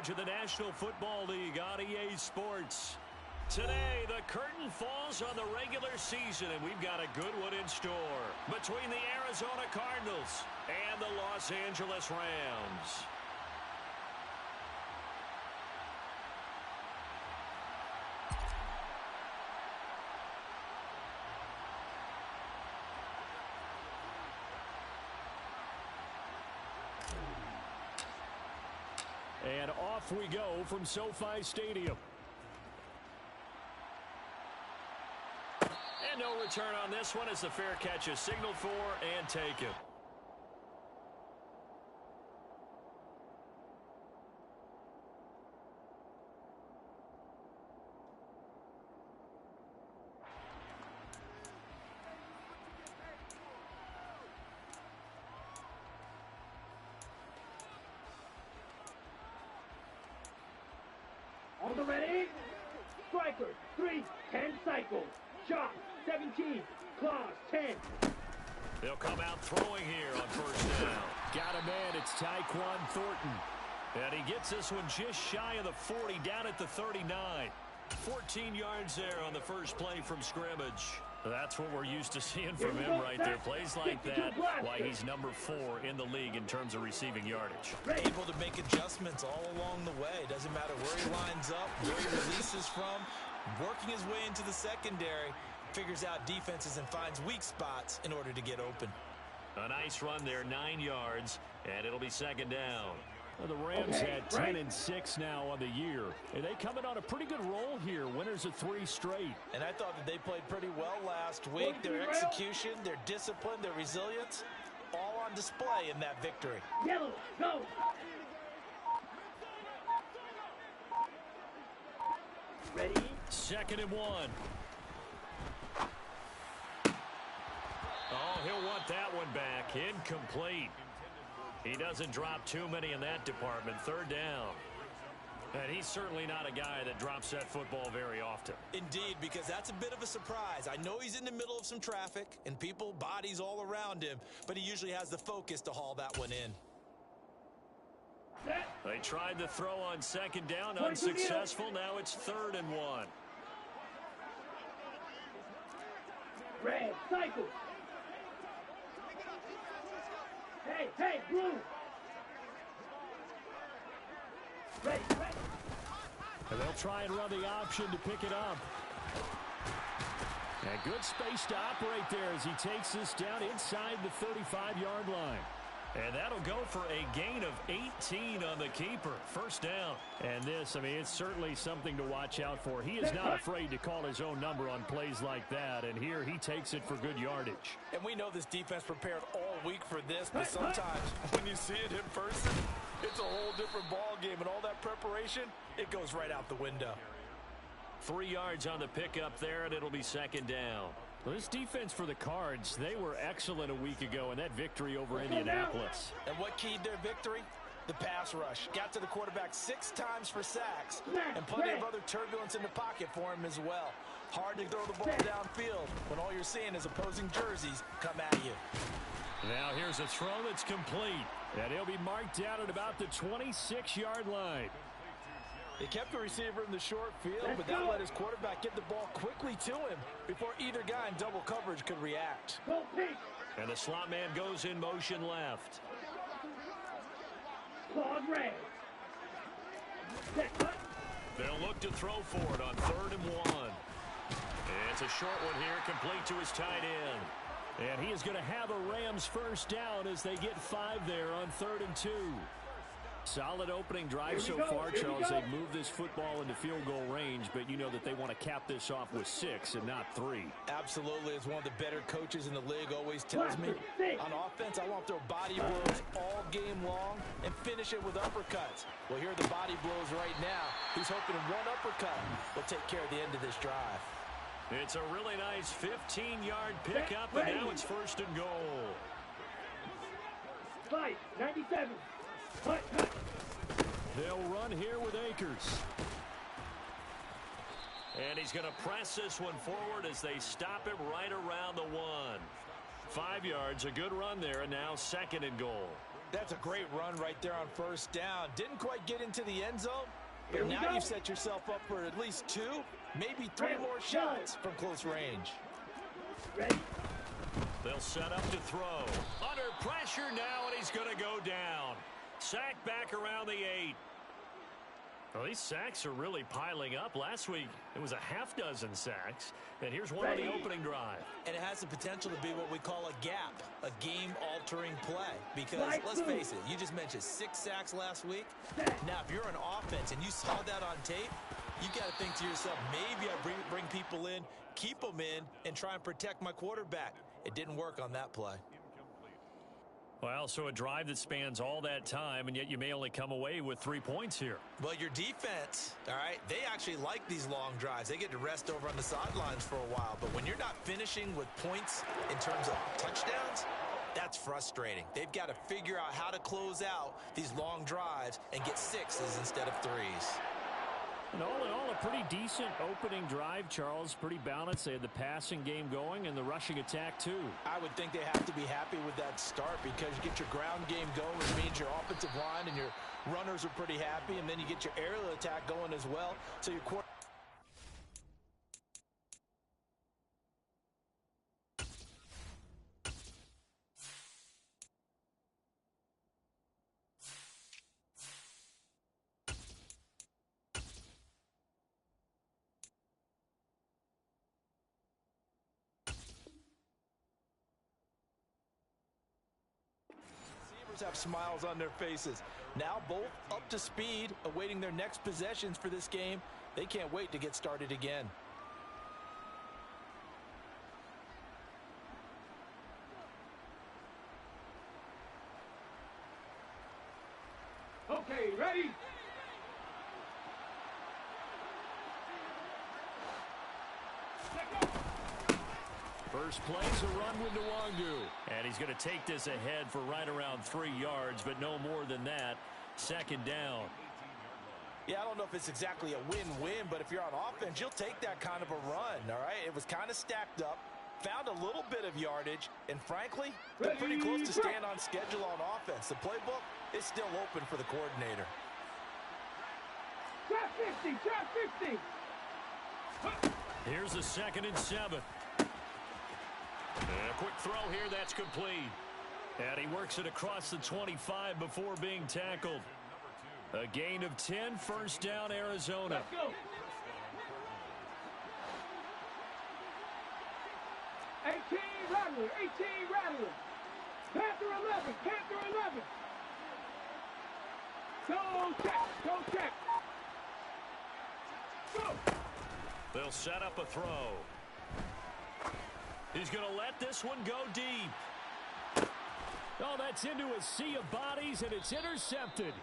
coverage of the National Football League on EA Sports. Today, the curtain falls on the regular season, and we've got a good one in store between the Arizona Cardinals and the Los Angeles Rams. And off we go from SoFi Stadium. And no return on this one as the fair catch is signaled for and taken. On the ready, striker, 3, 10 cycles, shot, 17, claws, 10. They'll come out throwing here on first down. Got a man, it's Tyquan Thornton. And he gets this one just shy of the 40, down at the 39. 14 yards there on the first play from scrimmage. That's what we're used to seeing from him right there. Plays like that, why he's number 4 in the league in terms of receiving yardage. Able to make adjustments all along the way. Doesn't matter where he lines up, where he releases from. Working his way into the secondary, figures out defenses and finds weak spots in order to get open. A nice run there, 9 yards, and it'll be second down. Well, the Rams had 10 and 6 now on the year. And they coming on a pretty good roll here. Winners of 3 straight. And I thought that they played pretty well last week. Their execution, their discipline, their resilience, all on display in that victory. Yellow, go! Ready? Second and 1. Oh, he'll want that one back. Incomplete. He doesn't drop too many in that department. Third down. And he's certainly not a guy that drops that football very often. Indeed, because that's a bit of a surprise. I know he's in the middle of some traffic and people, bodies all around him, but he usually has the focus to haul that one in. They tried to throw on second down, unsuccessful. Now it's third and 1. Red, cycle. Hey, blue. Ready. And they'll try and run the option to pick it up. And good space to operate there as he takes this down inside the 35-yard line. And that'll go for a gain of 18 on the keeper. First down. And this, I mean, it's certainly something to watch out for. He is not afraid to call his own number on plays like that. And here he takes it for good yardage. And we know this defense prepared all week for this, but sometimes when you see it in person, it's a whole different ball game. And all that preparation, it goes right out the window. 3 yards on the pickup there, and it'll be second down. Well, this defense for the Cards, they were excellent a week ago in that victory over Indianapolis. And what keyed their victory? The pass rush. Got to the quarterback 6 times for sacks, and plenty of other turbulence in the pocket for him as well. Hard to throw the ball downfield when all you're seeing is opposing jerseys come at you. Now here's a throw that's complete, and he'll be marked down at about the 26-yard line. They kept the receiver in the short field, but that let his quarterback get the ball quickly to him before either guy in double coverage could react. And the slot man goes in motion left. They'll look to throw for it on third and 1. It's a short one here, complete to his tight end. And he is going to have a Rams first down as they get 5 there on third and 2. Solid opening drive so far, Charles. They've moved this football into field goal range, but you know that they want to cap this off with 6 and not 3. Absolutely. As one of the better coaches in the league always tells me, on offense, I want to throw body blows all game long and finish it with uppercuts. Well, here are the body blows right now. He's hoping one uppercut will take care of the end of this drive. It's a really nice 15-yard pickup, and now it's first and goal. 97. They'll run here with Akers. And he's going to press this one forward as they stop him right around the 1. 5 yards, a good run there, and now second and goal. That's a great run right there on first down. Didn't quite get into the end zone, but now you've set yourself up for at least 2, maybe 3 more shots from close range. Ready. They'll set up to throw. Under pressure now, and he's going to go down. Sack back around the 8. Well, these sacks are really piling up. Last week, it was a half-dozen sacks. And here's one on the opening drive. And it has the potential to be what we call a gap, a game-altering play. Because, let's face it, you just mentioned 6 sacks last week. Now, if you're an offense and you saw that on tape, you got to think to yourself, maybe I bring people in, keep them in, and try and protect my quarterback. It didn't work on that play. Well, so a drive that spans all that time, and yet you may only come away with 3 points here. Well, your defense, all right, they actually like these long drives. They get to rest over on the sidelines for a while. But when you're not finishing with points in terms of touchdowns, that's frustrating. They've got to figure out how to close out these long drives and get 6s instead of 3s. And all in all, a pretty decent opening drive, Charles. Pretty balanced. They had the passing game going and the rushing attack, too. I would think they have to be happy with that start because you get your ground game going, which means your offensive line and your runners are pretty happy, and then you get your aerial attack going as well. So your quarterback. Have smiles on their faces. Now both up to speed, awaiting their next possessions for this game. They can't wait to get started again. Okay, ready? First play's a run with Nwangu. And he's going to take this ahead for right around 3 yards, but no more than that. Second down. Yeah, I don't know if it's exactly a win-win, but if you're on offense, you'll take that kind of a run, all right? It was kind of stacked up, found a little bit of yardage, and frankly, they're pretty close to staying on schedule on offense. The playbook is still open for the coordinator. Drop 50, drop 50. Here's a 2nd and 7. And a quick throw here, that's complete. And he works it across the 25 before being tackled. A gain of 10, first down, Arizona. Let's go. 18 Rattler, 18 Rattler. Panther 11, Panther 11. Go check, go check. Go. They'll set up a throw. He's going to let this one go deep. Oh, that's into a sea of bodies, and it's intercepted.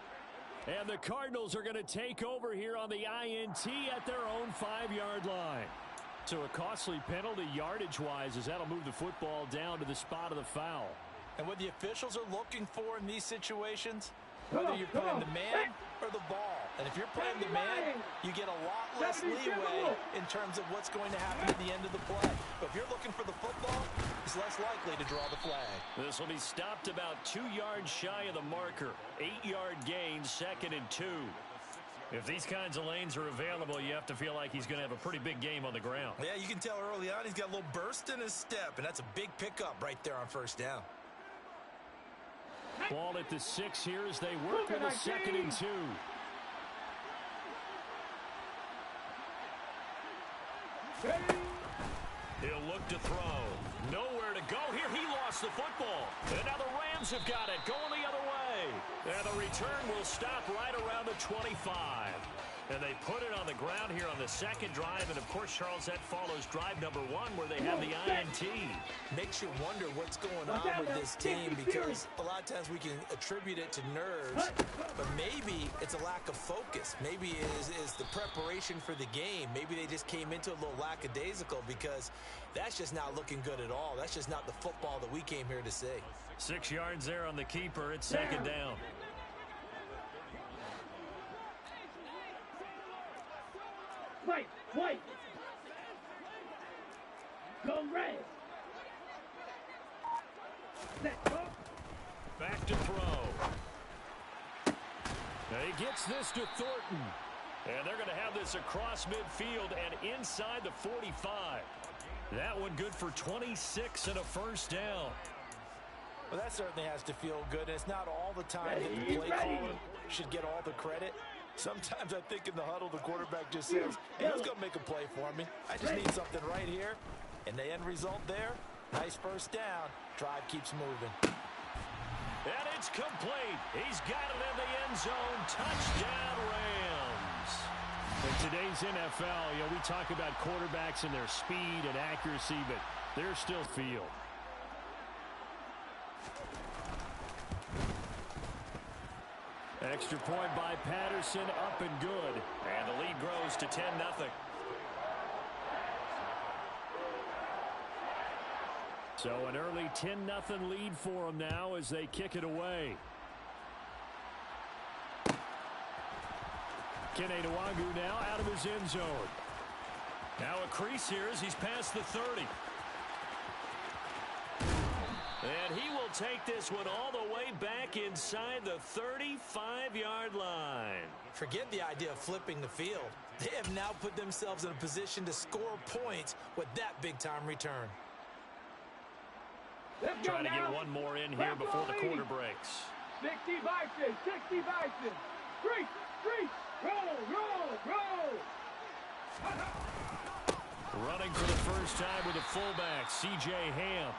And the Cardinals are going to take over here on the INT at their own 5-yard line. So a costly penalty yardage-wise as that'll move the football down to the spot of the foul. And what the officials are looking for in these situations, whether you're playing the man or the ball. And if you're playing the man, you get a lot less leeway in terms of what's going to happen at the end of the play. But if you're looking for the football, it's less likely to draw the flag. This will be stopped about 2 yards shy of the marker. 8-yard gain, 2nd and 2. If these kinds of lanes are available, you have to feel like he's going to have a pretty big game on the ground. Yeah, you can tell early on he's got a little burst in his step, and that's a big pickup right there on first down. Ball at the 6 here as they work with a 2nd and 2. He'll look to throw. Nowhere to go here. He lost the football. And now the Rams have got it going the other way. And the return will stop right around the 25. And they put it on the ground here on the 2nd drive. And, of course, Charles, that follows drive number 1 where they have the INT. Makes you wonder what's going on with this team because a lot of times we can attribute it to nerves, but maybe it's a lack of focus. Maybe it is the preparation for the game. Maybe they just came into a little lackadaisical because that's just not looking good at all. That's just not the football that we came here to see. 6 yards there on the keeper. It's 2nd down. White. Go red. Let's go. Back to throw. He gets this to Thornton. And they're going to have this across midfield and inside the 45. That one good for 26 and a first down. Well, that certainly has to feel good. It's not all the time that the play caller should get all the credit. Sometimes I think in the huddle, the quarterback just says, hey, who's going to make a play for me? I just need something right here. And the end result there, nice first down. Drive keeps moving. And it's complete. He's got it in the end zone. Touchdown, Rams. In today's NFL, we talk about quarterbacks and their speed and accuracy, but they're still field. Extra point by Patterson, up and good. And the lead grows to 10-0. So an early 10-0 lead for them now as they kick it away. Kene Nwangu now out of his end zone. Now a crease here as he's past the 30. And he will take this one all the way back inside the 35-yard line. Forget the idea of flipping the field. They have now put themselves in a position to score points with that big-time return. Trying to get one more in here before the quarter breaks. 60 Bison, 60 Bison. Crease, roll, roll, roll. Running for the first time with a fullback, C.J. Ham.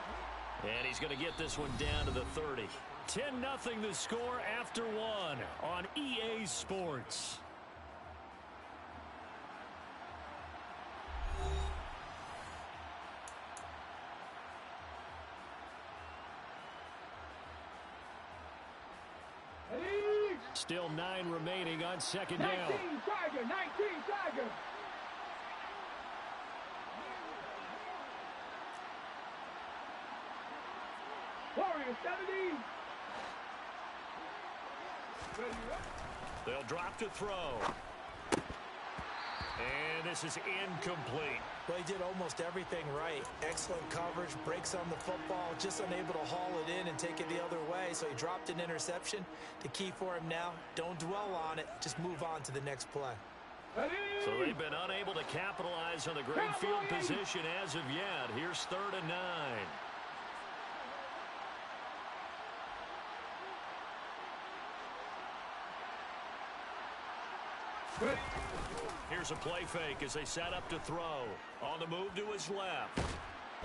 And he's going to get this one down to the 30. 10-0 the score after one on EA Sports. Still 9 remaining on second down. 19 Tiger, 19 Tiger. Warrior 70. They'll drop to throw. And this is incomplete. Well, he did almost everything right. Excellent coverage, breaks on the football, just unable to haul it in and take it the other way. So he dropped an interception. The key for him now, don't dwell on it. Just move on to the next play. So they've been unable to capitalize on the great field position as of yet. Here's 3rd and 9. Here's a play fake as they set up to throw. On the move to his left.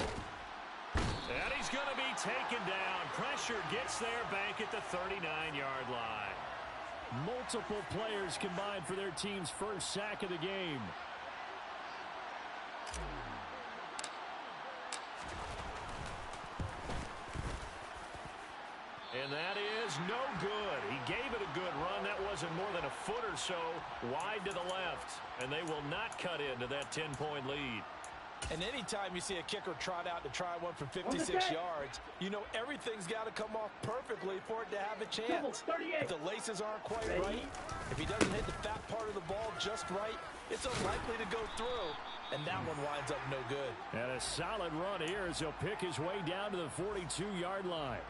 And he's going to be taken down. Pressure gets there back at the 39-yard line. Multiple players combined for their team's first sack of the game. And that is no good. He gave it a good run. That wasn't more than a foot or so wide to the left. And they will not cut into that 10-point lead. And anytime you see a kicker trot out to try one from 56 yards, you know everything's got to come off perfectly for it to have a chance. If the laces aren't quite right, if he doesn't hit the fat part of the ball just right, it's unlikely to go through. And that one winds up no good. And a solid run here as he'll pick his way down to the 42-yard line.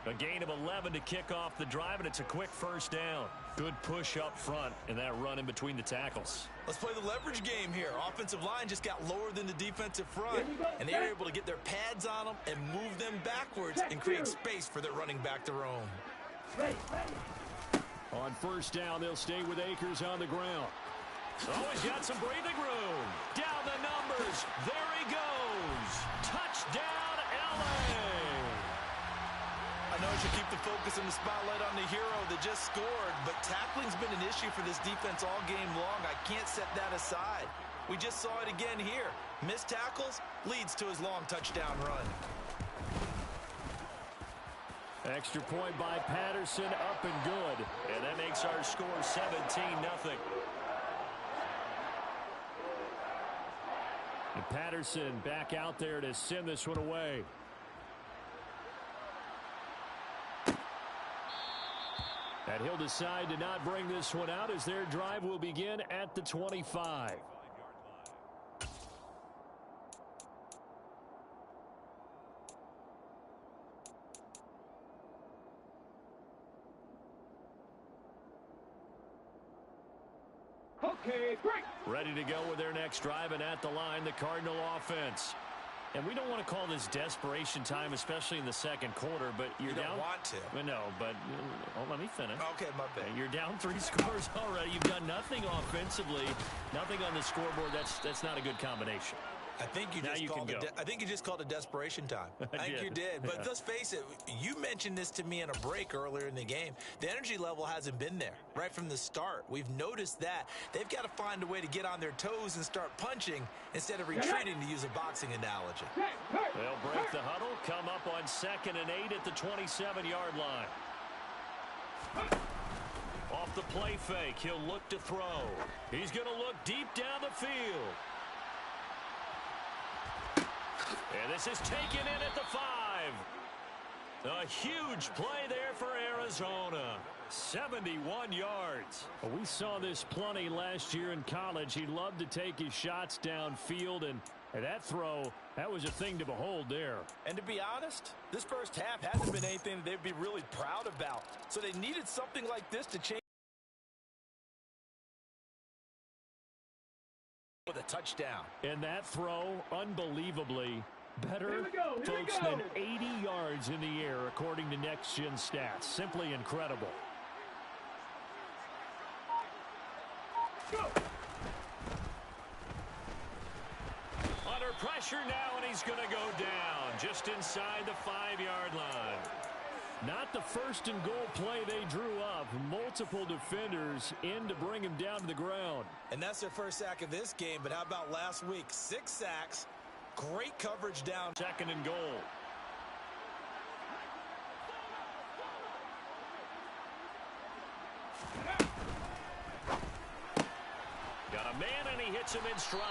A gain of 11 to kick off the drive, and it's a quick first down. Good push up front and that run in between the tackles. Let's play the leverage game here. Offensive line just got lower than the defensive front, and they were able to get their pads on them and move them backwards and create space for their running back to roam. On first down, they'll stay with Akers on the ground. Oh, he's got some breathing room. Down the numbers. There he goes. Touchdown, L.A. I know you should keep the focus and the spotlight on the hero that just scored, but tackling's been an issue for this defense all game long. I can't set that aside. We just saw it again here. Missed tackles leads to his long touchdown run. Extra point by Patterson, up and good. And that makes our score 17-0. And Patterson back out there to send this one away. And he'll decide to not bring this one out as their drive will begin at the 25. Okay, break. Ready to go with their next drive, and at the line, the Cardinal offense. And we don't want to call this desperation time, especially in the second quarter, but you're down. You don't want to. No, but let me finish. Okay, my bad. You're down 3 scores already. You've done nothing offensively, nothing on the scoreboard. That's not a good combination. I think you just called it desperation time. I think you did. But let's face it, you mentioned this to me in a break earlier in the game. The energy level hasn't been there right from the start. We've noticed that. They've got to find a way to get on their toes and start punching instead of retreating, to use a boxing analogy. They'll break the huddle, come up on 2nd and 8 at the 27-yard line. Off the play fake, he'll look to throw. He's going to look deep down the field. And this is taken in at the 5. A huge play there for Arizona. 71 yards. Well, we saw this plenty last year in college. He loved to take his shots downfield, and that throw, that was a thing to behold there. And to be honest, this first half hasn't been anything that they'd be really proud about. So they needed something like this to change. With a touchdown. And that throw, unbelievably better, folks, than 80 yards in the air, according to Next Gen Stats. Simply incredible. Go. Under pressure now, and he's going to go down just inside the 5-yard line. Not the first and goal play they drew up. Multiple defenders in to bring him down to the ground. And that's their first sack of this game, but how about last week? 6 sacks, great coverage down. 2nd and goal. Got a man, and he hits him in stride.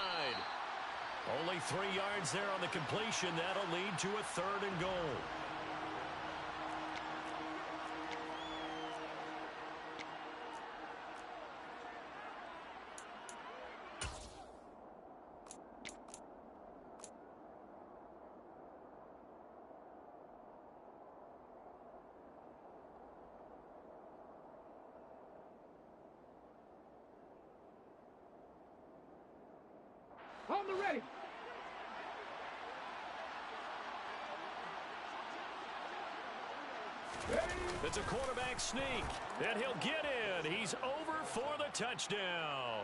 Only 3 yards there on the completion. That'll lead to a 3rd and goal. On the ready. It's a quarterback sneak, and he'll get in. He's over for the touchdown.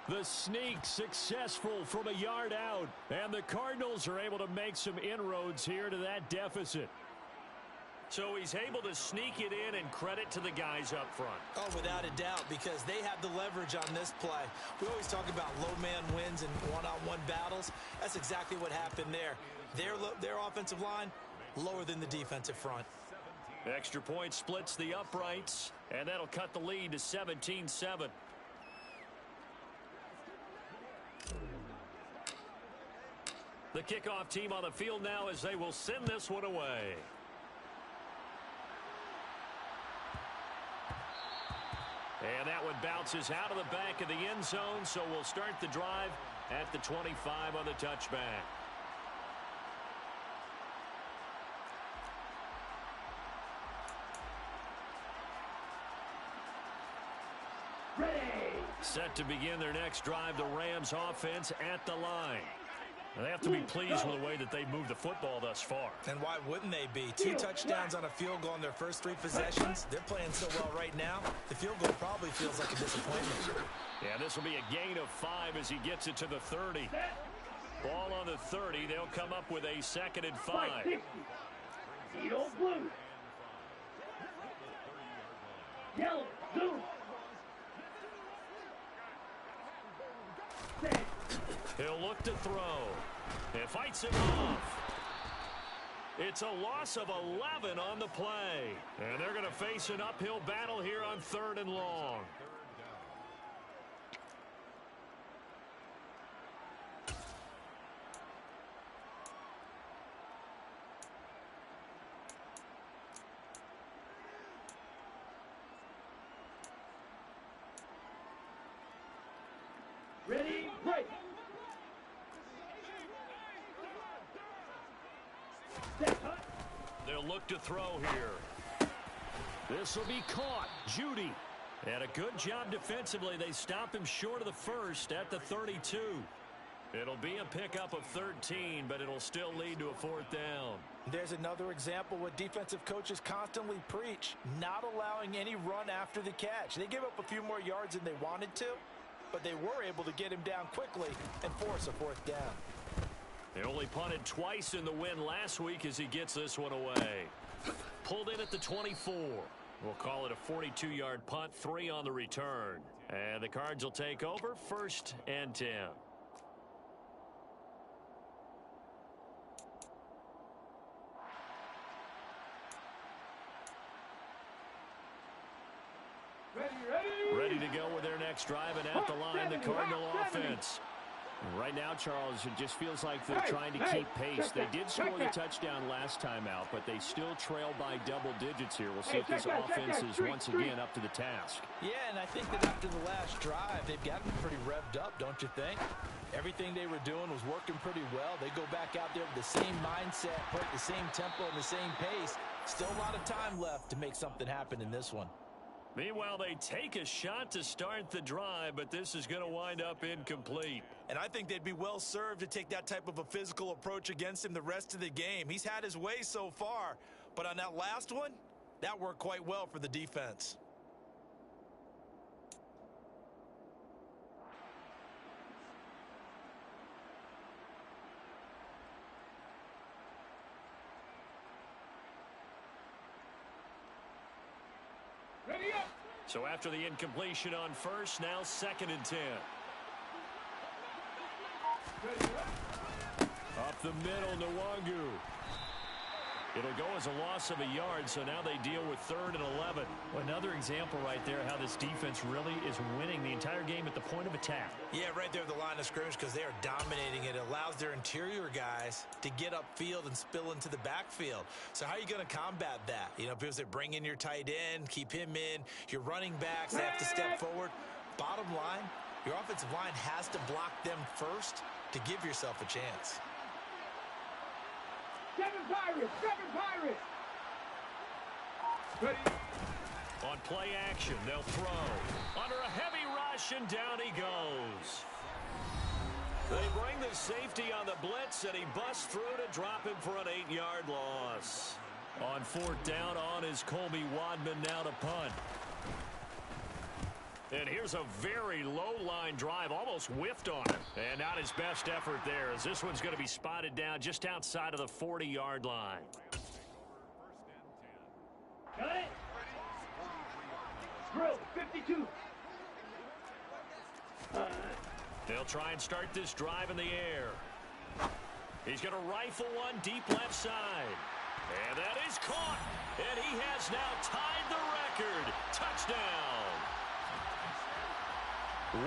The sneak successful from a yard out, and the Cardinals are able to make some inroads here to that deficit. So he's able to sneak it in, and credit to the guys up front. Oh, without a doubt, because they have the leverage on this play. We always talk about low man wins and one-on-one battles. That's exactly what happened there. Their offensive line, lower than the defensive front. Extra point splits the uprights, and that'll cut the lead to 17-7. The kickoff team on the field now as they will send this one away. And that one bounces out of the back of the end zone, so we'll start the drive at the 25 on the touchback. Ready. Set to begin their next drive, the Rams offense at the line. Now, they have to be pleased with the way that they've moved the football thus far. And why wouldn't they be? 2 touchdowns on a field goal in their first 3 possessions. They're playing so well right now, the field goal probably feels like a disappointment. Yeah, this will be a gain of 5 as he gets it to the 30. Ball on the 30. They'll come up with a 2nd and 5. Yellow, blue. Yellow, blue. He'll look to throw. It fights him off. It's a loss of 11 on the play. And they're going to face an uphill battle here on 3rd and long. Ready, break. They'll look to throw here. This will be caught. Judy. And a good job defensively. They stop him short of the first at the 32. It'll be a pickup of 13, but it'll still lead to a fourth down. There's another example what defensive coaches constantly preach, not allowing any run after the catch. They gave up a few more yards than they wanted to, but they were able to get him down quickly and force a fourth down. They only punted twice in the win last week as he gets this one away. Pulled in at the 24. We'll call it a 42-yard punt, 3 on the return. And the Cards will take over, 1st and 10. Ready to go with their next drive, and at the line, the Cardinal offense. Right now, Charles, it just feels like they're trying to keep pace. They did score the touchdown last time out, but they still trail by double digits here. We'll see if this offense is once again up to the task. Yeah, and I think that after the last drive, they've got them pretty revved up, don't you think? Everything they were doing was working pretty well. They go back out there with the same mindset, put the same tempo and the same pace. Still a lot of time left to make something happen in this one. Meanwhile, they take a shot to start the drive, but this is going to wind up incomplete. And I think they'd be well served to take that type of a physical approach against him the rest of the game. He's had his way so far, but on that last one, that worked quite well for the defense. So after the incompletion on first, now 2nd and 10. Up the middle, Nwangu. It'll go as a loss of a yard, so now they deal with 3rd and 11. Another example right there how this defense really is winning the entire game at the point of attack. Yeah, right there at the line of scrimmage because they are dominating it. It allows their interior guys to get upfield and spill into the backfield. So how are you going to combat that? You know, people say bring in your tight end, keep him in. Your running backs, they have to step forward. Bottom line, your offensive line has to block them first to give yourself a chance. 7 Pirates! 7 Pirates! Ready? On play action, they'll throw. Under a heavy rush, and down he goes. They bring the safety on the blitz, and he busts through to drop him for an 8-yard loss. On 4th down, on is Colby Wadman now to punt. And here's a very low-line drive, almost whiffed on him. And not his best effort there, as this one's going to be spotted down just outside of the 40-yard line. Got it? Drill, 52. They'll try and start this drive in the air. He's going to rifle one deep left side. And that is caught. And he has now tied the record. Touchdown.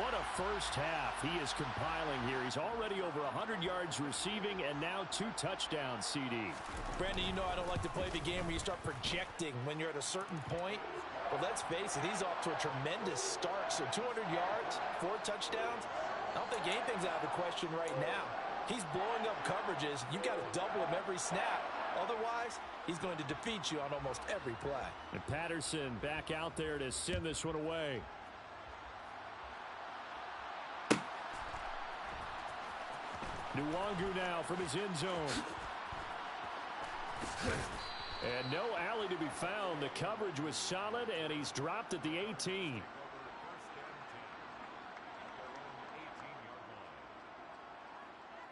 What a first half he is compiling here. He's already over 100 yards receiving and now 2 touchdowns, CD. Brandon, you know I don't like to play the game where you start projecting when you're at a certain point. But let's face it, he's off to a tremendous start. So 200 yards, 4 touchdowns. I don't think anything's out of the question right now. He's blowing up coverages. You've got to double him every snap. Otherwise, he's going to defeat you on almost every play. And Patterson back out there to send this one away. Nwangu now from his end zone. And no alley to be found. The coverage was solid, and he's dropped at the 18.